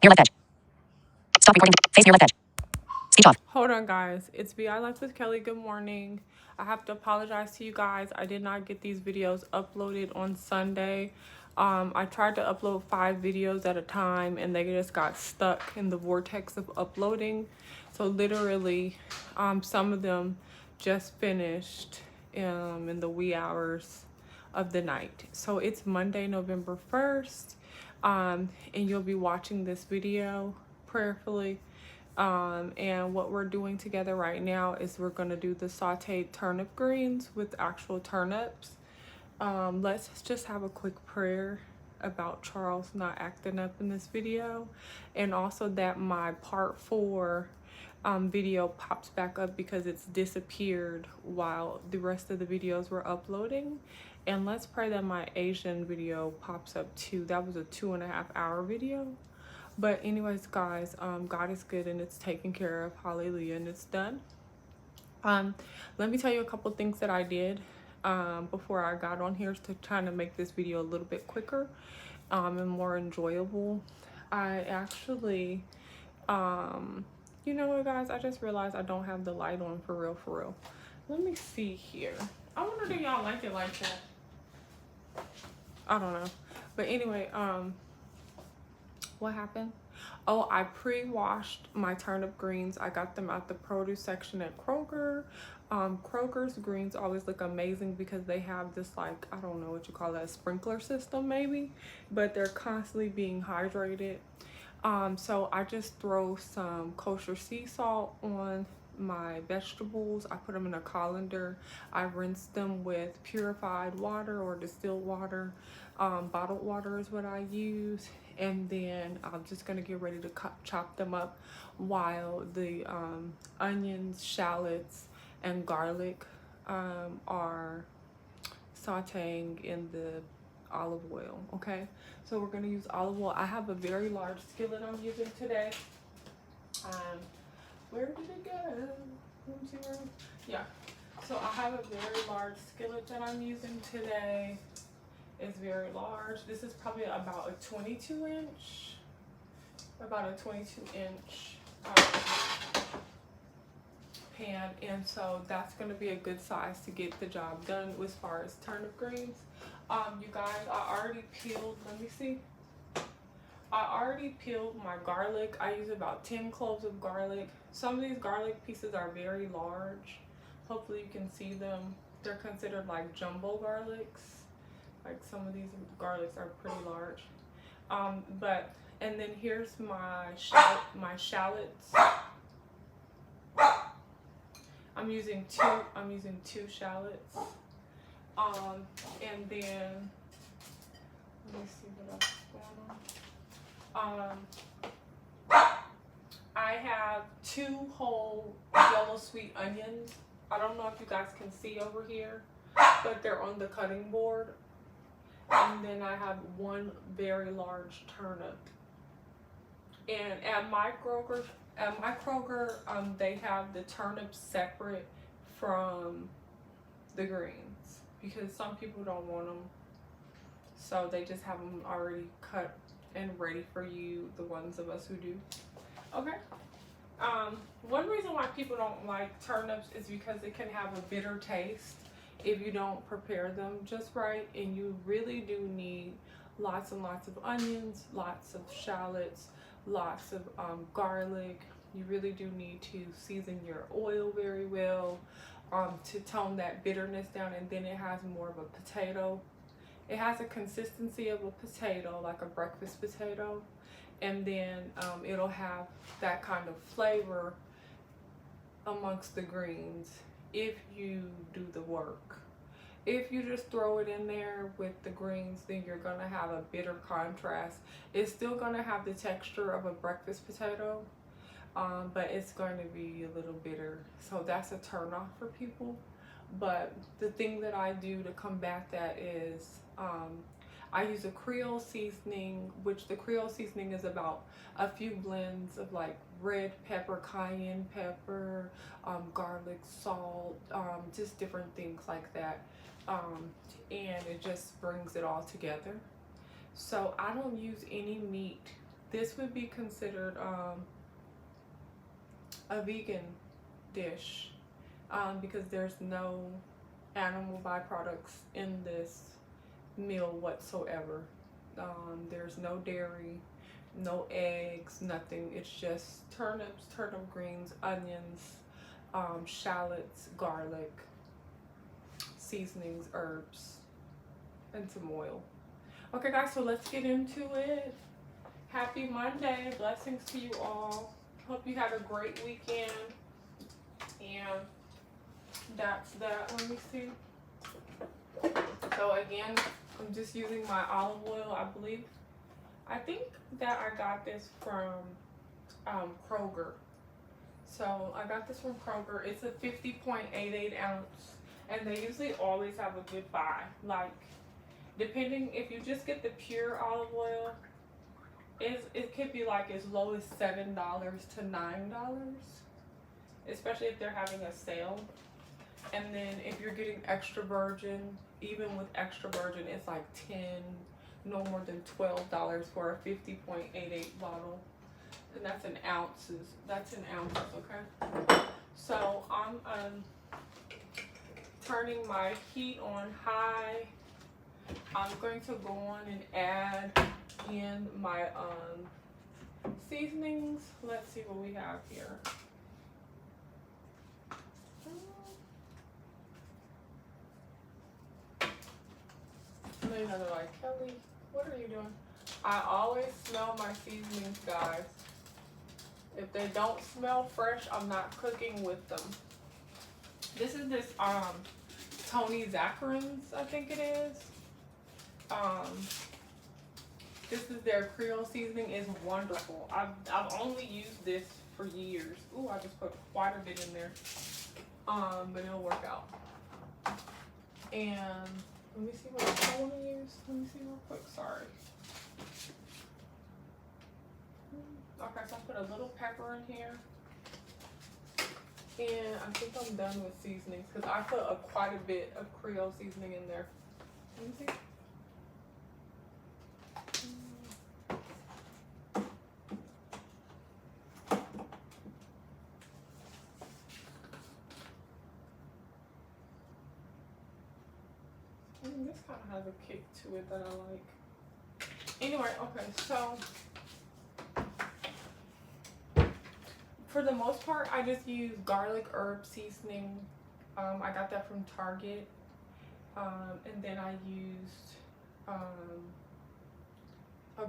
Near left edge. Stop recording. Face near left edge. Speech off. Hold on, guys. It's BI Life with Kelly. Good morning. I have to apologize to you guys. I did not get these videos uploaded on Sunday. I tried to upload 5 videos at a time and they just got stuck in the vortex of uploading. So literally, some of them just finished in the wee hours of the night. So it's Monday, November 1st, and you'll be watching this video prayerfully. And what we're doing together right now is we're going to do the sauteed turnip greens with actual turnips. Let's just have a quick prayer about Charles not acting up in this video, and also that my part 4 video pops back up because it's disappeared while the rest of the videos were uploading. And let's pray that my Asian video pops up too. That was a 2.5 hour video. But anyways, guys, God is good and it's taken care of. Hallelujah, and it's done. Let me tell you a couple things that I did before I got on here to try to make this video a little bit quicker and more enjoyable. I actually, you know what, guys? I just realized I don't have the light on for real. Let me see here. I wonder if y'all like it like that. I don't know. But anyway, what happened? Oh, I pre-washed my turnip greens. I got them out the produce section at Kroger. Kroger's greens always look amazing because they have this, like, I don't know what you call that, sprinkler system maybe, but they're constantly being hydrated. So I just throw some kosher sea salt on my vegetables. I put them in a colander. I rinse them with purified water or distilled water. Bottled water is what I use. And then I'm just gonna get ready to chop them up while the onions, shallots, and garlic are sauteing in the olive oil. Okay, so we're gonna use olive oil. I have a very large skillet I'm using today. Where did it go? Let me see where. Yeah, so I have a very large skillet that I'm using today. It's very large. This is probably about a 22 inch pan, and so that's going to be a good size to get the job done as far as turnip greens. You guys, I already peeled, let me see. I already peeled my garlic. I use about 10 cloves of garlic. Some of these garlic pieces are very large. Hopefully you can see them. They're considered like jumbo garlics. Like some of these garlics are pretty large. And then here's my shallots. I'm using two shallots. And then let me see what else is going on. I have 2 whole yellow sweet onions. I don't know if you guys can see over here, but they're on the cutting board. And then I have 1 very large turnip. And at my Kroger, they have the turnips separate from the greens because some people don't want them. So they just have them already cut and ready for you, the ones of us who do. Okay. One reason why people don't like turnips is because it can have a bitter taste if you don't prepare them just right, and you really do need lots and lots of onions, lots of shallots, lots of garlic. You really do need to season your oil very well to tone that bitterness down, and then it has more of a potato. It has a consistency of a potato, like a breakfast potato, and then it'll have that kind of flavor amongst the greens if you do the work. If you just throw it in there with the greens, then you're gonna have a bitter contrast. It's still gonna have the texture of a breakfast potato, but it's going to be a little bitter. So that's a turn off for people. But the thing that I do to combat that is I use a Creole Seasoning, which the Creole Seasoning is about a few blends of like red pepper, cayenne pepper, garlic, salt, just different things like that. And it just brings it all together. So I don't use any meat this would be considered a vegan dish because there's no animal byproducts in this meal whatsoever. There's no dairy, no eggs, nothing. It's just turnips, turnip greens, onions, shallots, garlic, seasonings, herbs, and some oil. Okay guys, so let's get into it. Happy Monday. Blessings to you all. Hope you had a great weekend. And that's that. Let me see. So again, I'm just using my olive oil, I think that I got this from Kroger. So I got this from Kroger. It's a 50.88 ounce, and they usually always have a good buy. Like, depending, if you just get the pure olive oil, it could be like as low as $7 to $9, especially if they're having a sale. And then if you're getting extra virgin, even with extra virgin, it's like no more than $12 for a 50.88 bottle. And that's in ounces. That's in ounces, okay? So I'm turning my heat on high. I'm going to go on and add in my seasonings. Let's see what we have here. And then they're like, Kelly, what are you doing? I always smell my seasonings, guys. If they don't smell fresh, I'm not cooking with them. This is this Tony Zacharin's, I think it is. This is their Creole Seasoning. Is wonderful. I've only used this for years. Ooh, I just put quite a bit in there. But it'll work out. And let me see what I want to use. Let me see real quick. Sorry. Okay, so I put a little pepper in here. And I think I'm done with seasonings because I put quite a bit of Creole seasoning in there. Let me see. This kind of has a kick to it that I like. Anyway, okay, so for the most part, I just use garlic herb seasoning. I got that from Target. And then I used a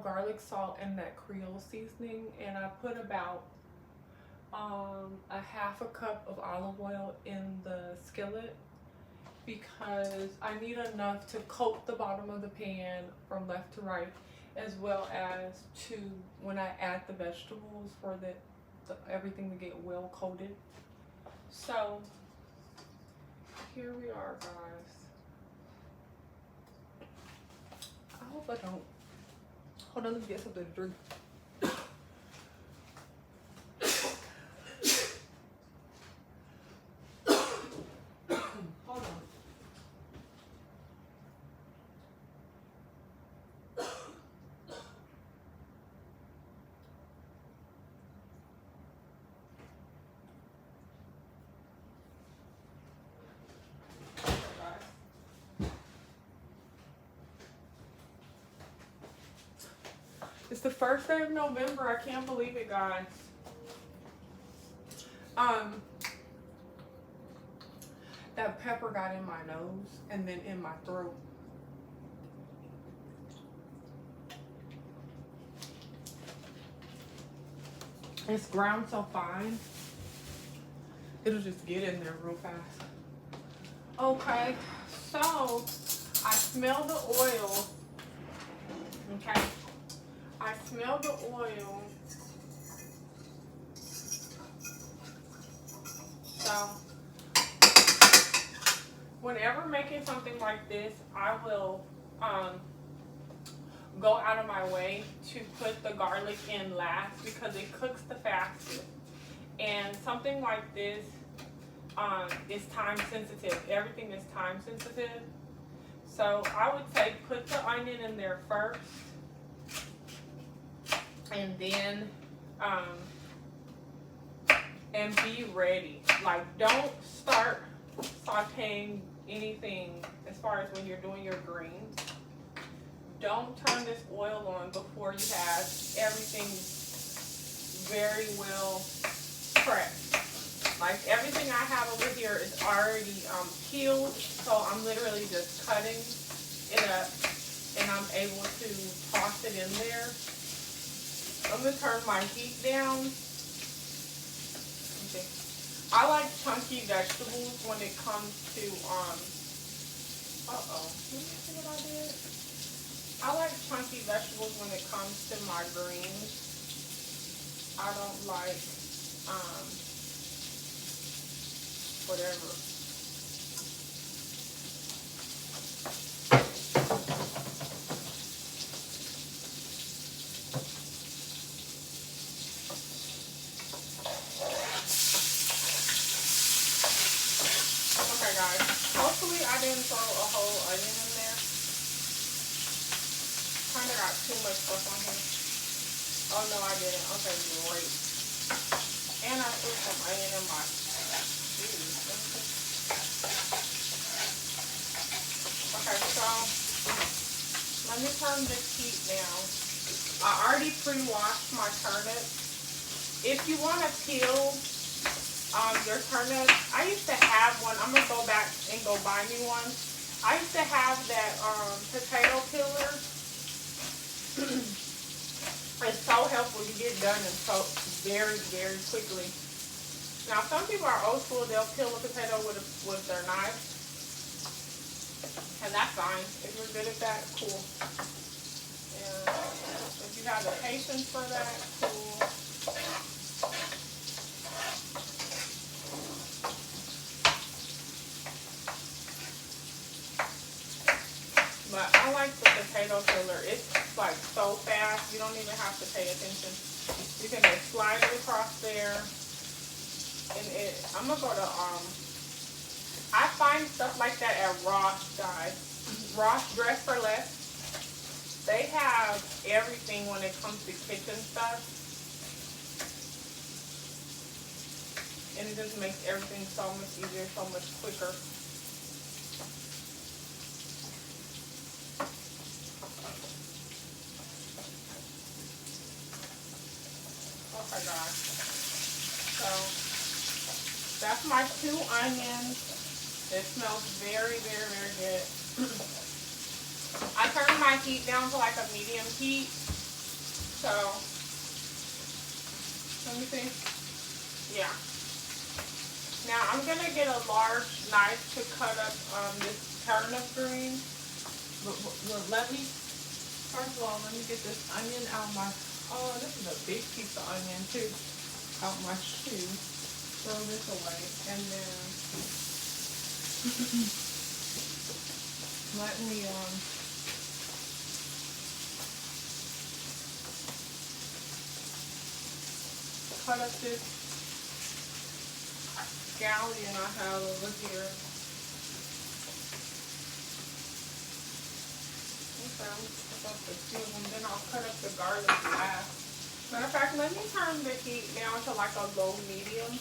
garlic salt and that Creole seasoning. And I put about a half a cup of olive oil in the skillet, because I need enough to coat the bottom of the pan from left to right, as well as to when I add the vegetables for everything to get well coated. So here we are, guys. I hope I don't. Hold on, let me get something to drink. It's the first day of November. I can't believe it, guys. That pepper got in my nose and then in my throat. It's ground so fine, it'll just get in there real fast. Okay, so I smell the oil. Okay. I smell the oil. So, whenever making something like this, I will go out of my way to put the garlic in last because it cooks the fastest. And something like this is time sensitive. Everything is time sensitive. So I would say put the onion in there first. And then and be ready. Like, don't start sauteing anything as far as when you're doing your greens. Don't turn this oil on before you have everything very well prepped. Like, everything I have over here is already peeled, so I'm literally just cutting it up and I'm able to toss it in there. I'm gonna turn my heat down. Okay. I like chunky vegetables when it comes to let me see what I did. I like chunky vegetables when it comes to my greens. I don't like whatever. Okay, guys. Hopefully I didn't throw a whole onion in there. Kind of got too much stuff on here. Oh no, I didn't. Okay, great. And I threw some onion in my shoes. Okay, so let me turn this heat down. I already pre-washed my turnips. If you want to peel your turnips, I used to have one. I'm gonna go back and go buy me one. I used to have that potato peeler. It's so helpful to get done and so very, very quickly. Now, some people are old school. They'll peel a potato with their knife, and that's fine. If you're good at that, cool. And if you have the patience for that, cool. But I like the potato peeler. It's like so fast. You don't even have to pay attention. You can just slide it across there. And I'm gonna go to I find stuff like that at Ross, guys. Ross Dress for Less. They have everything when it comes to kitchen stuff. And it just makes everything so much easier, so much quicker. Okay, guys. So that's my 2 onions. It smells very, very, very good. I turned my heat down to like a medium heat. So let me see. Yeah. Now I'm gonna get a large knife to cut up this turnip green. But let me, first of all, let me get this onion out of my, oh, this is a big piece of onion too, out my shoe. Throw this away, and then let me cut up this scallion I have over here. Okay, I'm gonna cut up the few, and then I'll cut up the garlic last. Matter of fact, let me turn the heat down to like a low medium.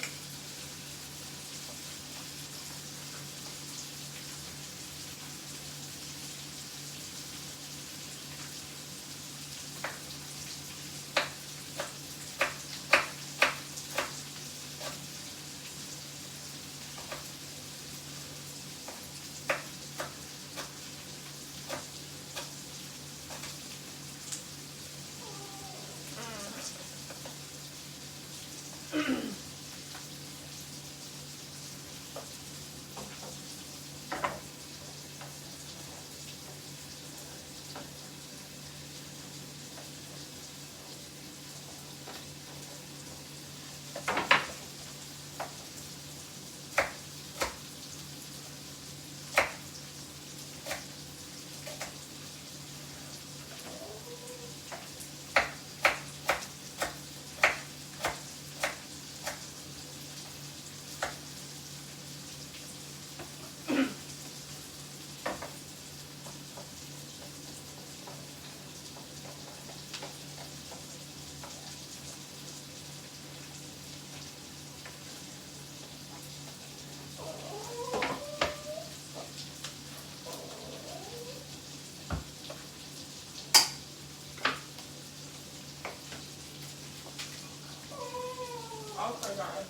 Okay, guys.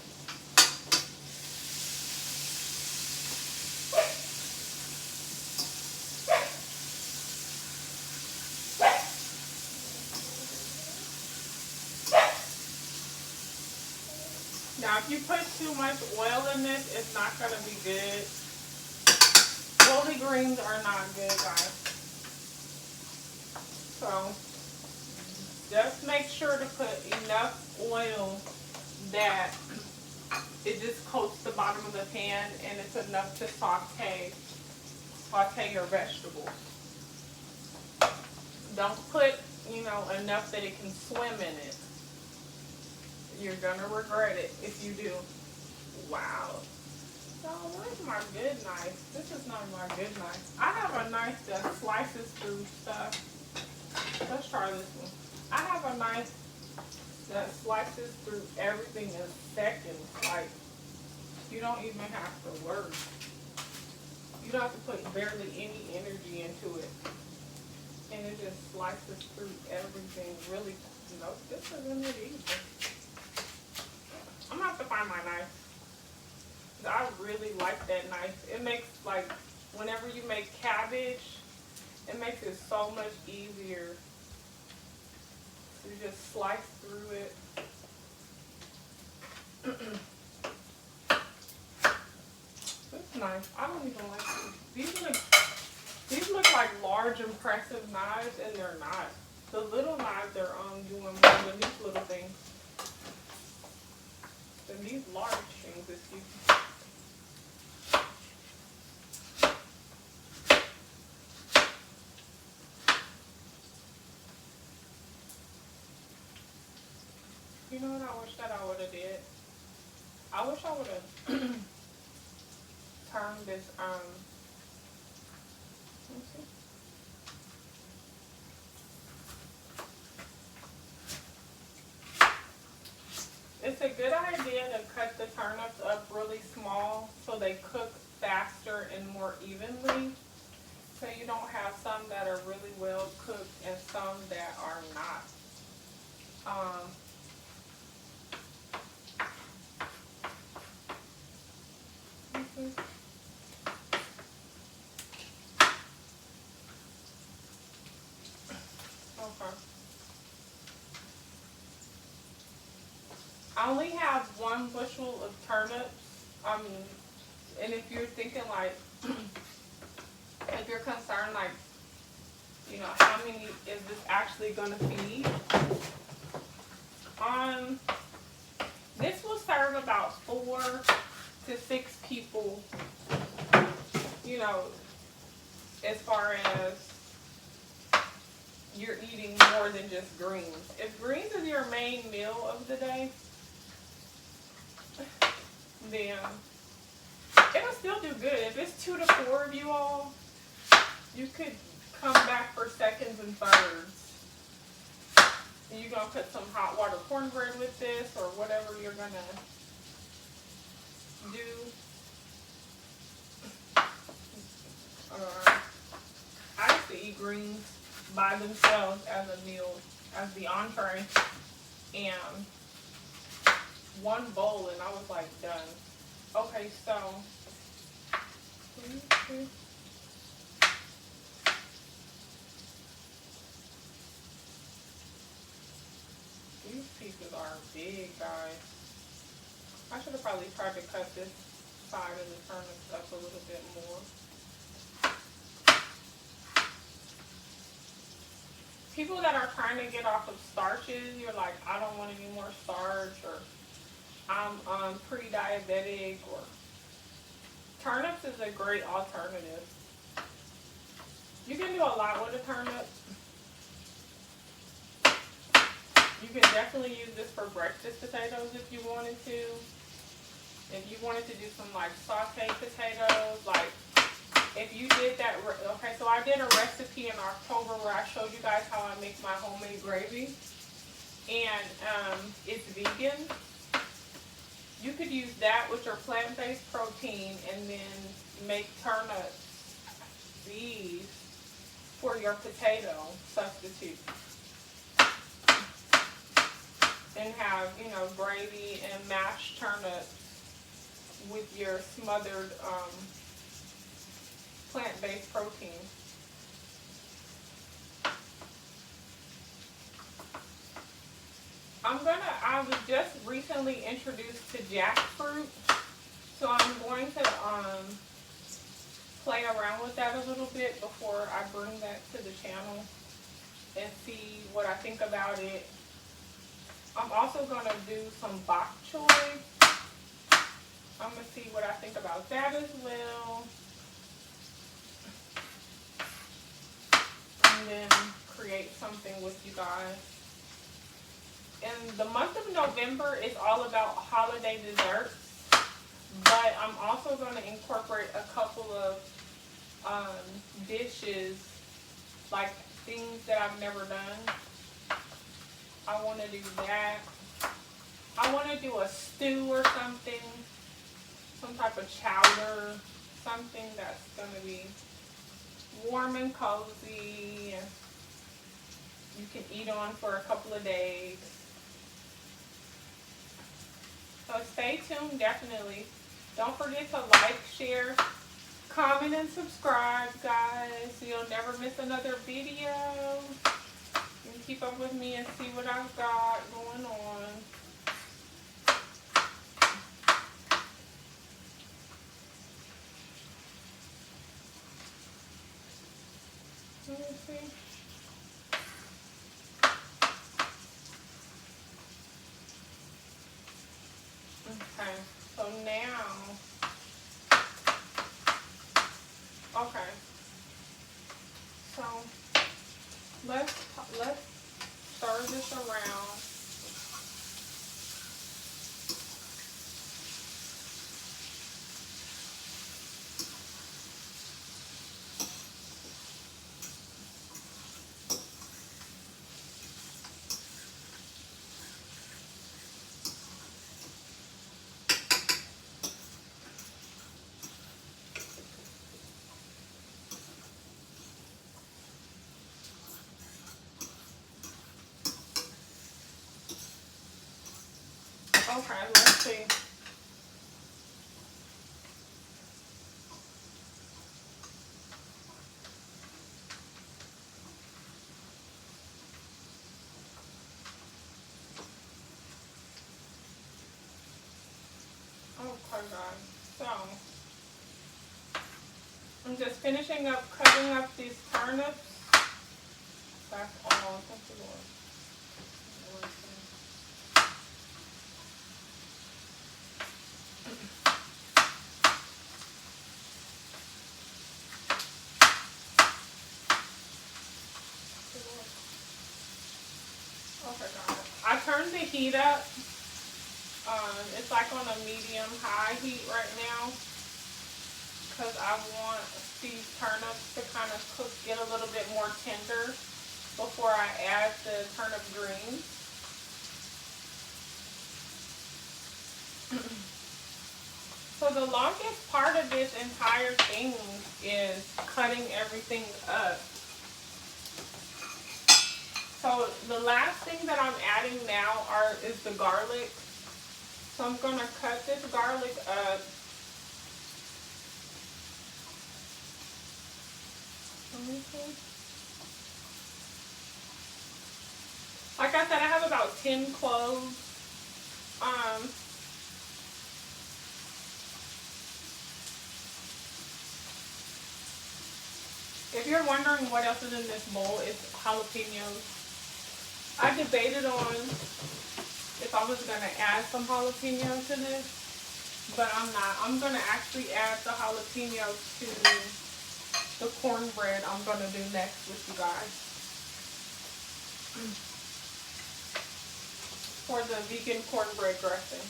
Now, if you put too much oil in this, it's not going to be good. Holy greens are not good, guys. So, just make sure to put enough oil that it just coats the bottom of the pan and it's enough to saute your vegetables. Don't put, enough that it can swim in it. You're gonna regret it if you do. Wow. So where's my good knife? This is not my good knife. I have a knife that slices through stuff. Let's try this one. I have a knife that slices through everything in seconds. Like, you don't even have to work. You don't have to put barely any energy into it. And it just slices through everything really. Nope, this isn't it either. I'm gonna have to find my knife. I really like that knife. It makes, like, whenever you make cabbage, it makes it so much easier. You just slice through it. This knife, I don't even like these. These look like large, impressive knives, and they're not. The little knives are doing more than these little things. Than these large things, excuse me. You know what I wish that I would have did? I wish I would have turned this, let me see. It's a good idea to cut the turnips up really small so they cook faster and more evenly. So you don't have some that are really well cooked and some that are not. Okay. I only have 1 bushel of turnips. And if you're thinking like, if you're concerned like, how many is this actually gonna feed? This will serve about 4 to 6 people, as far as you're eating more than just greens. If greens is your main meal of the day, then it'll still do good. If it's 2 to 4 of you all, you could come back for seconds and thirds. And you're going to put some hot water cornbread with this or whatever you're going to do. I used to eat greens by themselves as a meal, as the entree, and 1 bowl, and I was like done. Okay, so these pieces are big, guys. I should have probably tried to cut this side of the turnips up a little bit more. People that are trying to get off of starches, you're like, I don't want any more starch, or I'm pre-diabetic, or turnips is a great alternative. You can do a lot with a turnip. You can definitely use this for breakfast potatoes if you wanted to. If you wanted to do some like sauteed potatoes, like if you did that, okay, so I did a recipe in October where I showed you guys how I make my homemade gravy, and it's vegan. You could use that with your plant-based protein and then make turnips, these, for your potato substitute. and have, you know, gravy and mashed turnips with your smothered plant-based protein. I was just recently introduced to jackfruit, so I'm going to play around with that a little bit before I bring that to the channel and see what I think about it. I'm also going to do some bok choy. I'm going to see what I think about that as well. And then create something with you guys. And the month of November is all about holiday desserts, but I'm also going to incorporate a couple of dishes, like things that I've never done. I want to do that. I want to do a stew or something, some type of chowder, something that's going to be warm and cozy, and you can eat on for a couple of days. So stay tuned, definitely. Don't forget to like, share, comment, and subscribe, guys, so you'll never miss another video. You can keep up with me and see what I've got going on. Let me see. Okay, so now, okay, so let's stir this around. Okay, let's see. Okay, guys, so I'm just finishing up cutting up these turnips. That's all. Thank you, Lord. Okay, guys. I turned the heat up. It's like on a medium-high heat right now because I want these turnips to kind of cook, get a little bit more tender before I add the turnip greens. So the longest part of this entire thing is cutting everything up. So the last thing that I'm adding now is the garlic. So I'm going to cut this garlic up. Let me see. Like I said, I have about 10 cloves. If you're wondering what else is in this bowl, it's jalapenos. I debated on if I was going to add some jalapeno to this, but I'm not. I'm going to actually add the jalapeno to the cornbread I'm going to do next with you guys for the vegan cornbread dressing.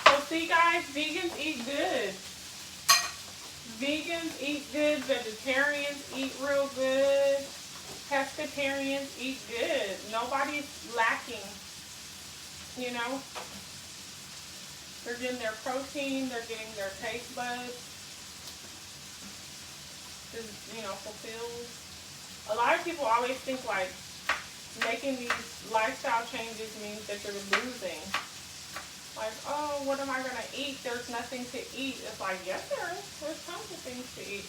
So see, guys, vegans eat good. Vegans eat good. Vegetarians eat real good. Pescatarians eat good. Nobody's lacking, you know. They're getting their protein. They're getting their taste buds, you know, fulfilled. A lot of people always think like making these lifestyle changes means that you're losing. Like, oh, what am I gonna eat? There's nothing to eat. It's like, yes, there is. There's tons of things to eat.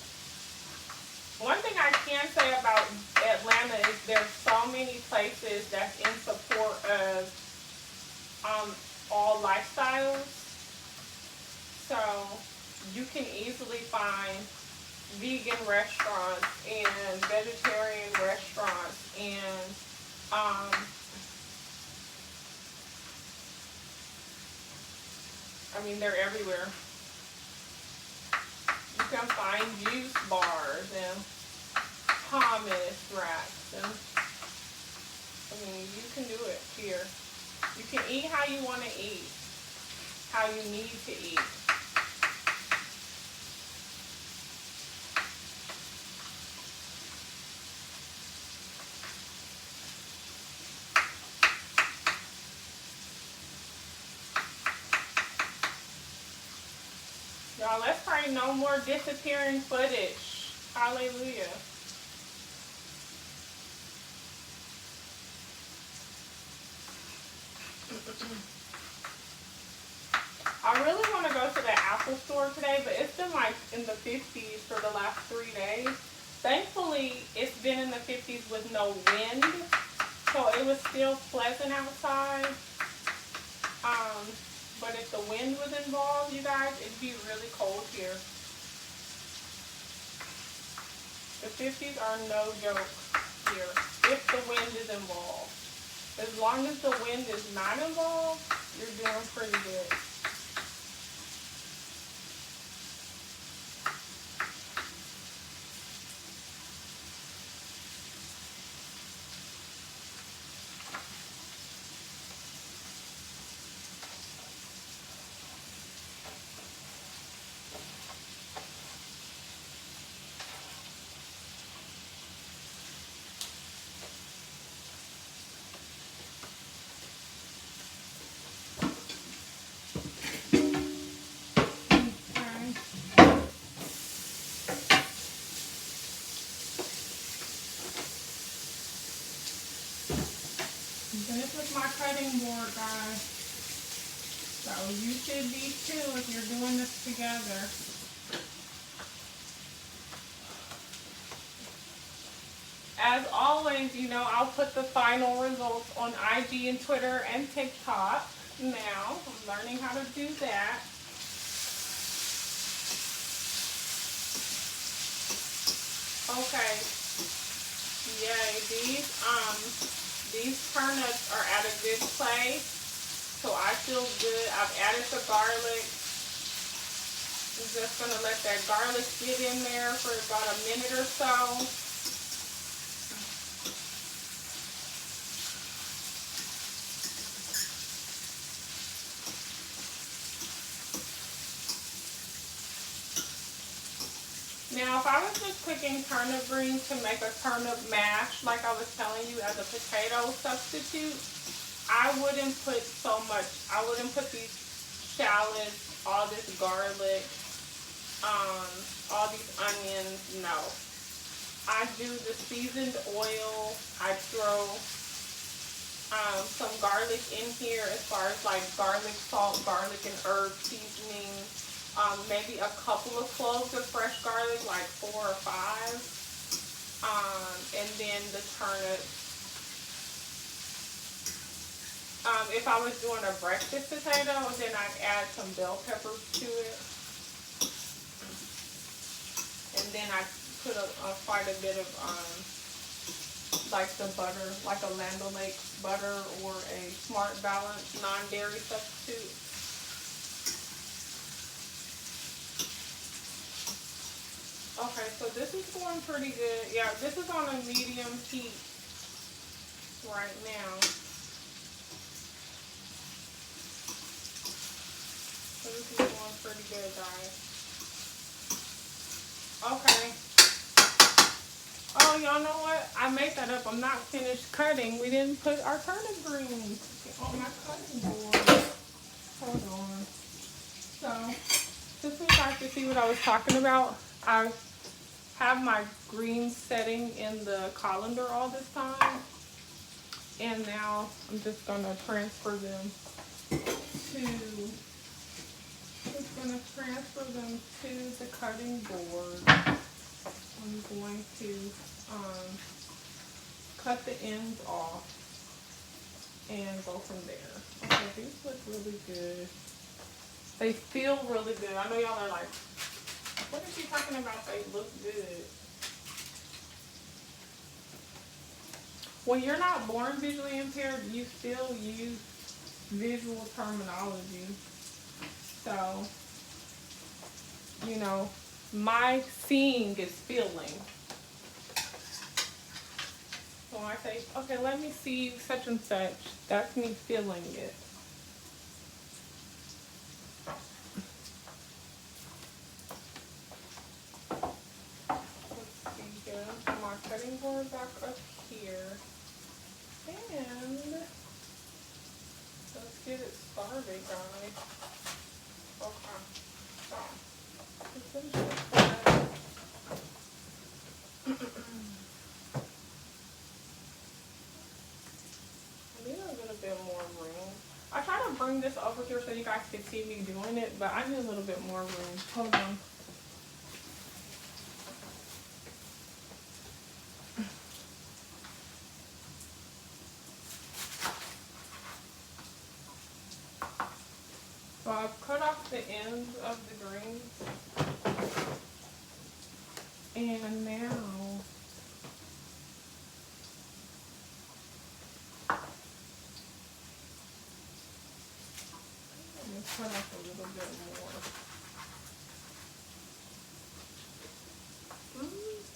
One thing I can say about Atlanta is there's so many places that's in support of all lifestyles. So you can easily find vegan restaurants and vegetarian restaurants and I mean, they're everywhere. You can find juice bars and hummus racks, and I mean, you can do it here. You can eat how you want to eat, how you need to eat. Y'all, let's pray no more disappearing footage. Hallelujah. I really want to go to the Apple store today, but it's been like in the 50s for the last 3 days. Thankfully, it's been in the 50s with no wind, so it was still pleasant outside. But if the wind was involved, you guys, it'd be really cold here. The 50s are no joke here if the wind is involved. As long as the wind is not involved, you're doing pretty good. This is my cutting board, guys. So you should be too if you're doing this together. As always, you know, I'll put the final results on IG and Twitter and TikTok. Now, I'm learning how to do that. Okay. Yay, these turnips are at a good place, so I feel good. I've added the garlic. I'm just going to let that garlic sit in there for about a minute or so. Now, if I was just cooking turnip greens to make a turnip mash, like I was telling you, as a potato substitute, I wouldn't put so much. I wouldn't put these shallots, all this garlic, all these onions. No. I do the seasoned oil. I throw some garlic in here as far as like garlic salt, garlic and herb seasoning. Maybe a couple of cloves of fresh garlic, like 4 or 5. And then the turnips. If I was doing a breakfast potato, then I'd add some bell peppers to it. And then I put quite a bit of, like the butter, like a Land O'Lakes butter or a Smart Balance non-dairy substitute. Okay, so this is going pretty good. Yeah, this is on a medium heat right now. So this is going pretty good, guys. Okay. Oh, y'all know what? I made that up. I'm not finished cutting. We didn't put our turnip greens on my cutting board. Hold on. So, just so you guys can see what I was talking about, I have my greens setting in the colander all this time. And now I'm just gonna transfer them to the cutting board. I'm going to cut the ends off and go from there. Okay, these look really good. They feel really good. I know y'all are like, what is she talking about? They look good. When you're not born visually impaired, you still use visual terminology. So, you know, my seeing is feeling. So when I say, okay, let me see such and such, that's me feeling it. Let's see here. My cutting board back up here. And let's get it started, guys. Okay. So, essentially, I need a little bit more room. I try to bring this over here so you guys can see me doing it, but I need a little bit more room. Hold on. So I've cut off the ends of the greens. And now let me cut off a little bit more.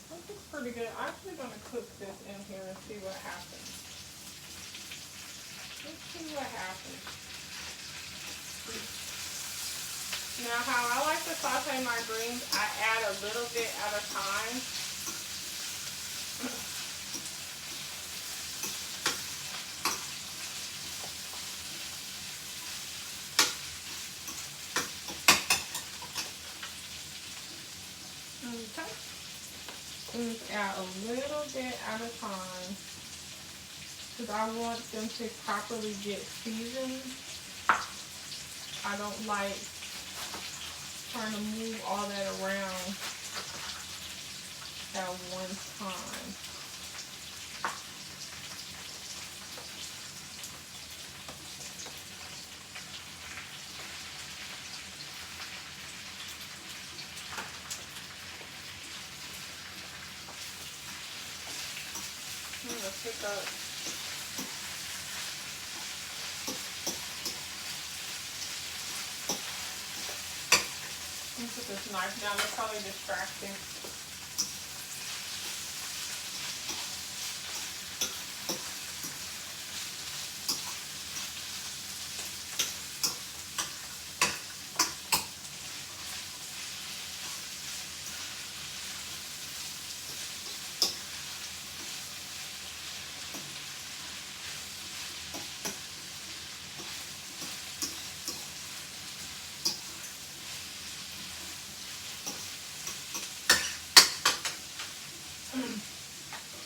That looks pretty good. I'm actually going to cook this in here and see what happens. Let's see what happens. Now, how I like to saute my greens, I add a little bit at a time. Okay. And just add a little bit at a time, because I want them to properly get seasoned. I don't like trying to move all that around at one time. I'm going to pick up put this knife down. It's probably distracting.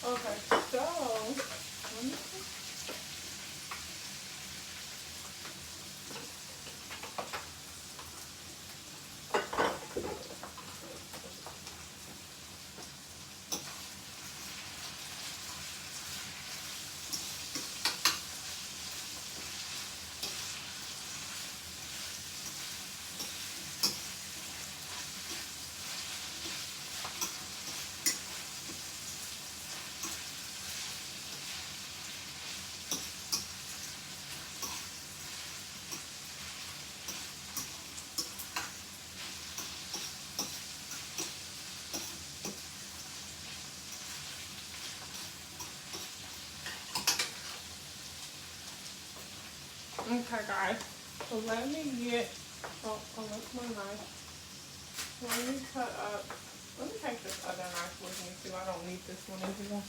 Okay, so let me see. Okay, guys, so let me get, that's my knife. Let me cut up, let me take this other knife with me too. I don't need this one anymore.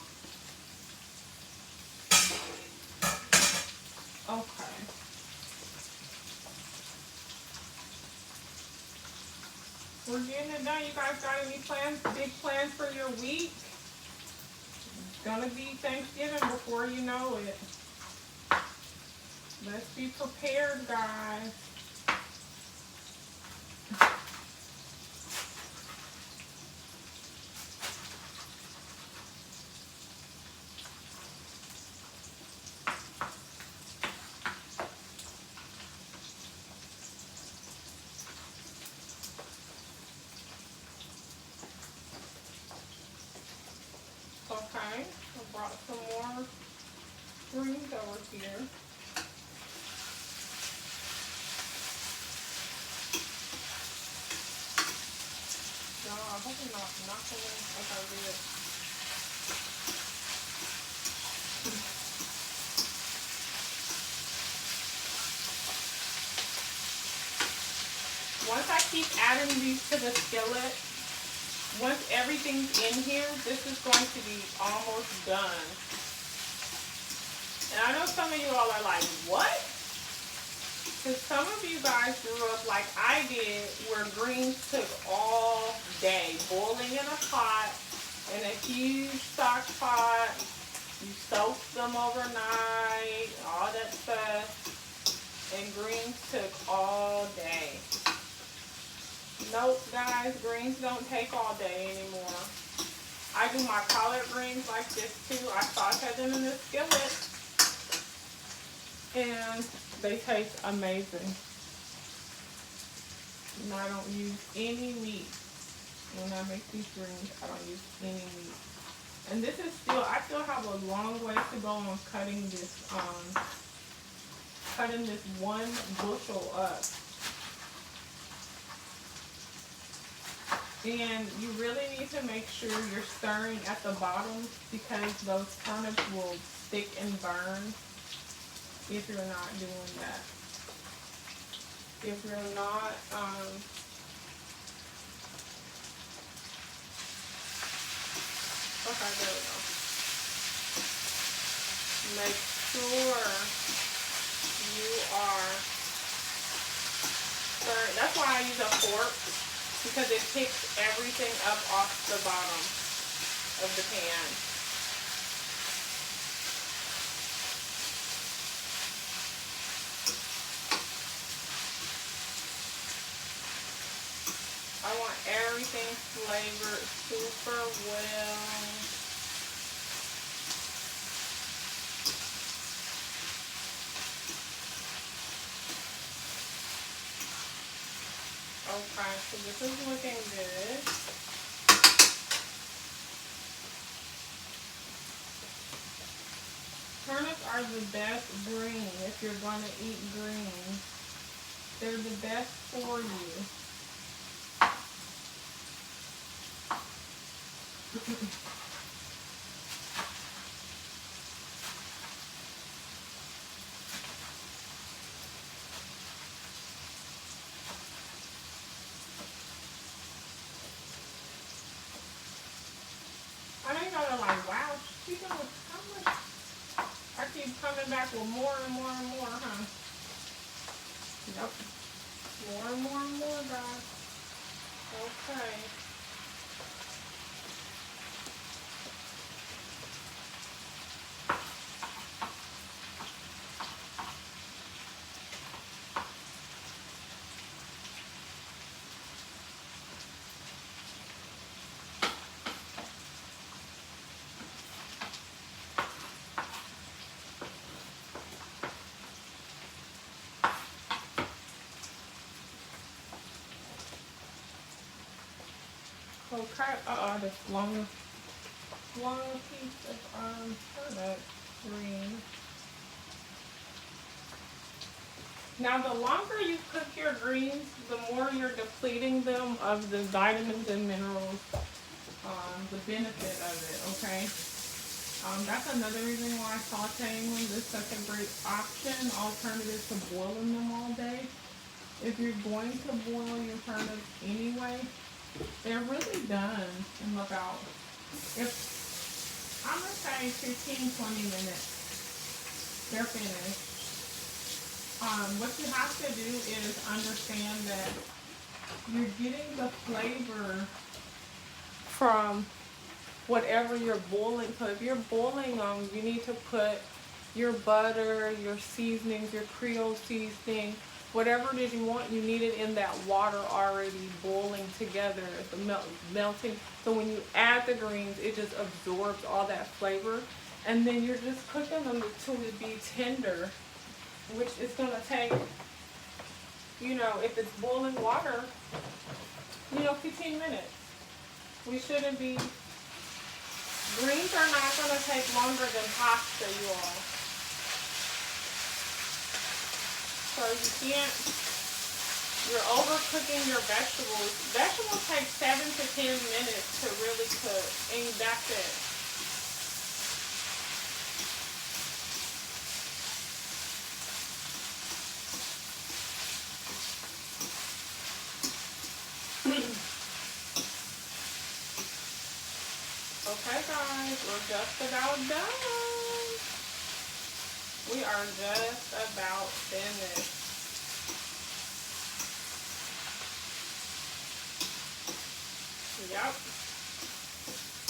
Okay. We're getting it done. You guys got any plans, big plans for your week? It's gonna be Thanksgiving before you know it. be prepared, guys. Okay, I brought some more greens over here. No, I hope I'm not knocking them like I did. Once I keep adding these to the skillet, once everything's in here, this is going to be almost done. And I know some of you all are like, what? Because some of you guys grew up like I did, where greens took all day, boiling in a pot, in a huge stock pot. You soaked them overnight, all that stuff, and greens took all day. Nope, guys, greens don't take all day anymore. I do my collard greens like this too. I saute them in the skillet, and they taste amazing. And I don't use any meat when I make these greens. I don't use any meat. And this is still, I still have a long way to go on cutting this one bushel up. And you really need to make sure you're stirring at the bottom, because those turnips will stick and burn if you're not doing that. If you're not, okay, there we go. Make sure you are stirring. That's why I use a fork, because it picks everything up off the bottom of the pan. I want everything flavored super well. Okay, so this is looking good. Turnips are the best green if you're going to eat greens. They're the best for you. I know you guys are like, wow, she's gonna, how much? I keep coming back with more and more and more, huh? Nope. More and more and more, guys. Okay. Okay, this longer piece of turnip green. Now, the longer you cook your greens, the more you're depleting them of the vitamins and minerals, the benefit of it, okay? That's another reason why sauteing them is such a great option, alternative to boiling them all day. If you're going to boil your turnips anyway, they're really done in about, if I'm gonna say 15-20 minutes, they're finished. What you have to do is understand that you're getting the flavor from whatever you're boiling. So if you're boiling them, you need to put your butter, your seasonings, your Creole seasoning, whatever it is you want, you need it in that water already boiling together, the melting. So when you add the greens, it just absorbs all that flavor. And then you're just cooking them until it be tender, which is going to take, you know, if it's boiling water, you know, 15 minutes. We shouldn't be, greens are not going to take longer than pasta, you all. So you can't, you're overcooking your vegetables. Vegetables take 7 to 10 minutes to really cook, and that's it. Okay guys, we're just about done. We are just about finished. Yep.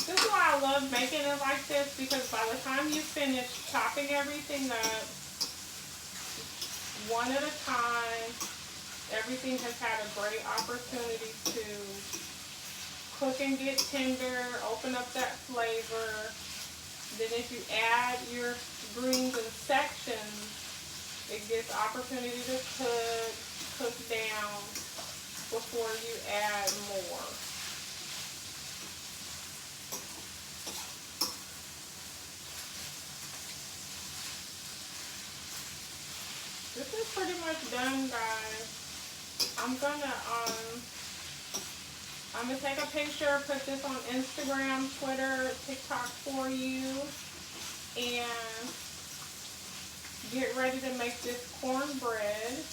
This is why I love making it like this, because by the time you finish chopping everything up, one at a time, everything has had a great opportunity to cook and get tender, open up that flavor. Then if you add your greens in sections, it gets opportunity to cook down before you add more. This is pretty much done, guys. I'm gonna take a picture, put this on Instagram, Twitter, TikTok for you, and get ready to make this cornbread.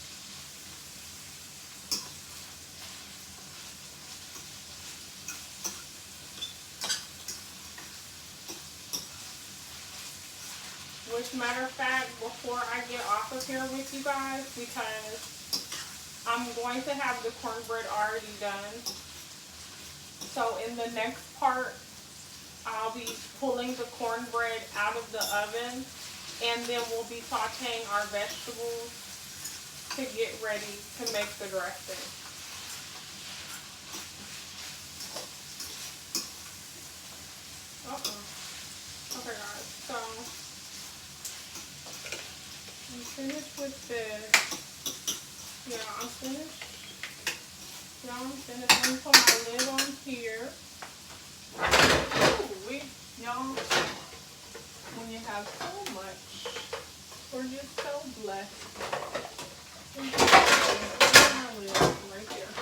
Which, matter of fact, before I get off of here with you guys, because I'm going to have the cornbread already done. So in the next part, I'll be pulling the cornbread out of the oven, and then we'll be sauteing our vegetables to get ready to make the dressing. Okay guys, so I'm finished with this. Yeah, I'm finished. Yeah, I'm finished. Let me put my lid on here. Ooh, y'all, when you have so much, we're just so blessed. My lid right here.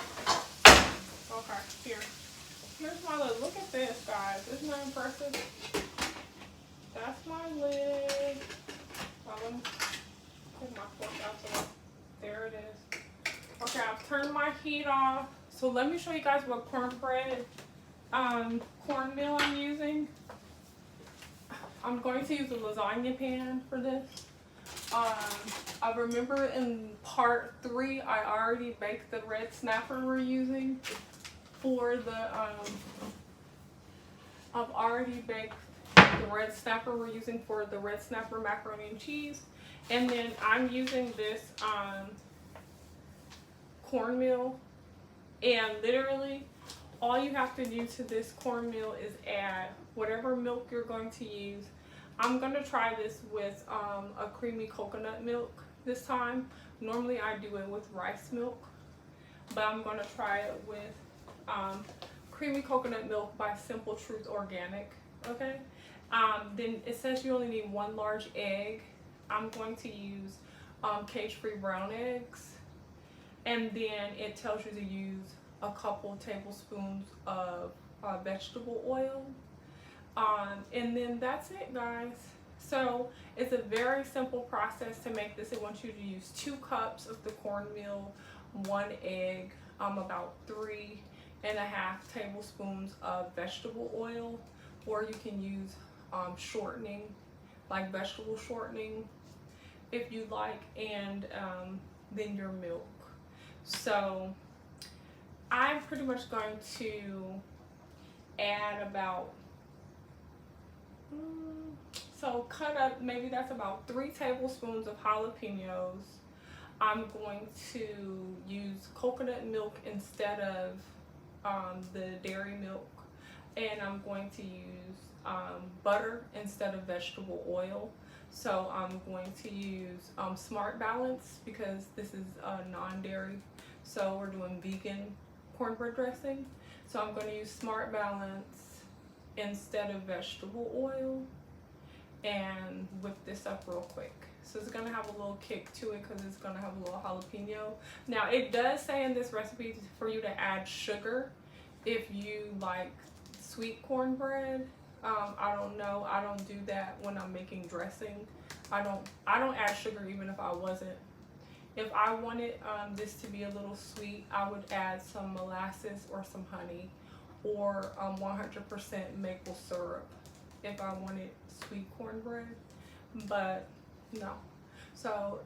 Okay, here. Here's my lid. Look at this, guys. Isn't that impressive? That's my lid. Well, let me take my fork out the way. There it is. Okay, I've turned my heat off. So let me show you guys what cornbread, cornmeal I'm using. I'm going to use a lasagna pan for this. I remember in part 3, I already baked the red snapper we're using for the, I've already baked the red snapper we're using for the red snapper macaroni and cheese. And then I'm using this, cornmeal, and literally all you have to do to this cornmeal is add whatever milk you're going to use. I'm going to try this with a creamy coconut milk this time. Normally I do it with rice milk, but I'm going to try it with creamy coconut milk by Simple Truth Organic. Okay, then it says you only need 1 large egg. I'm going to use cage-free brown eggs. And then it tells you to use a couple tablespoons of vegetable oil. And then that's it, guys. So it's a very simple process to make this. It wants you to use 2 cups of the cornmeal, 1 egg, about 3.5 tablespoons of vegetable oil, or you can use shortening, like vegetable shortening if you like, and then your milk. So I'm pretty much going to add about So cut up, maybe that's about 3 tablespoons of jalapenos. I'm going to use coconut milk instead of the dairy milk. And I'm going to use butter instead of vegetable oil. So I'm going to use Smart Balance because this is non-dairy. So we're doing vegan cornbread dressing. So I'm going to use Smart Balance instead of vegetable oil and whip this up real quick. So it's going to have a little kick to it because it's going to have a little jalapeno. Now it does say in this recipe for you to add sugar if you like sweet cornbread. I don't know. I don't do that when I'm making dressing. I don't add sugar even if I wasn't. If I wanted this to be a little sweet, I would add some molasses or some honey or 100% maple syrup if I wanted sweet cornbread, but no. So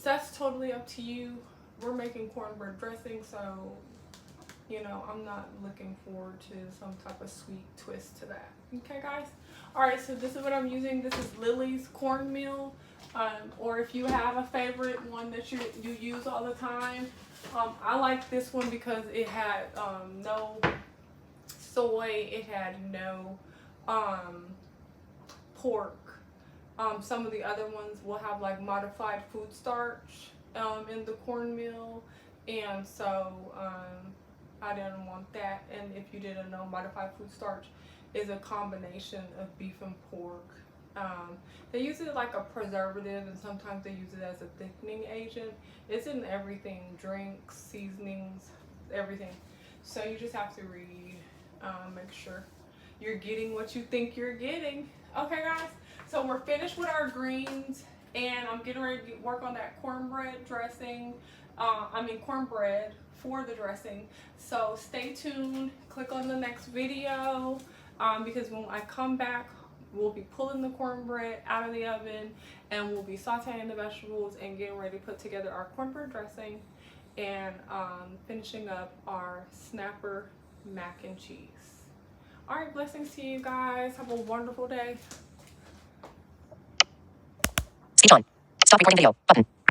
that's totally up to you. We're making cornbread dressing, so you know, I'm not looking forward to some type of sweet twist to that. Okay, guys? Alright, so this is what I'm using. This is Lily's cornmeal. Or if you have a favorite one that you use all the time. I like this one because it had no soy. It had no pork. Some of the other ones will have like modified food starch in the cornmeal. And so I didn't want that. And if you didn't know, modified food starch is a combination of beef and pork. They use it like a preservative, and sometimes they use it as a thickening agent. It's in everything, drinks, seasonings, everything. So you just have to read, make sure you're getting what you think you're getting. Okay, guys, so we're finished with our greens, and I'm getting ready to work on that cornbread dressing. Cornbread for the dressing. So stay tuned, click on the next video, because when I come back, we'll be pulling the cornbread out of the oven and we'll be sauteing the vegetables and getting ready to put together our cornbread dressing and finishing up our snapper mac and cheese. All right, blessings to you guys. Have a wonderful day. Speech on. Stop recording video. Button.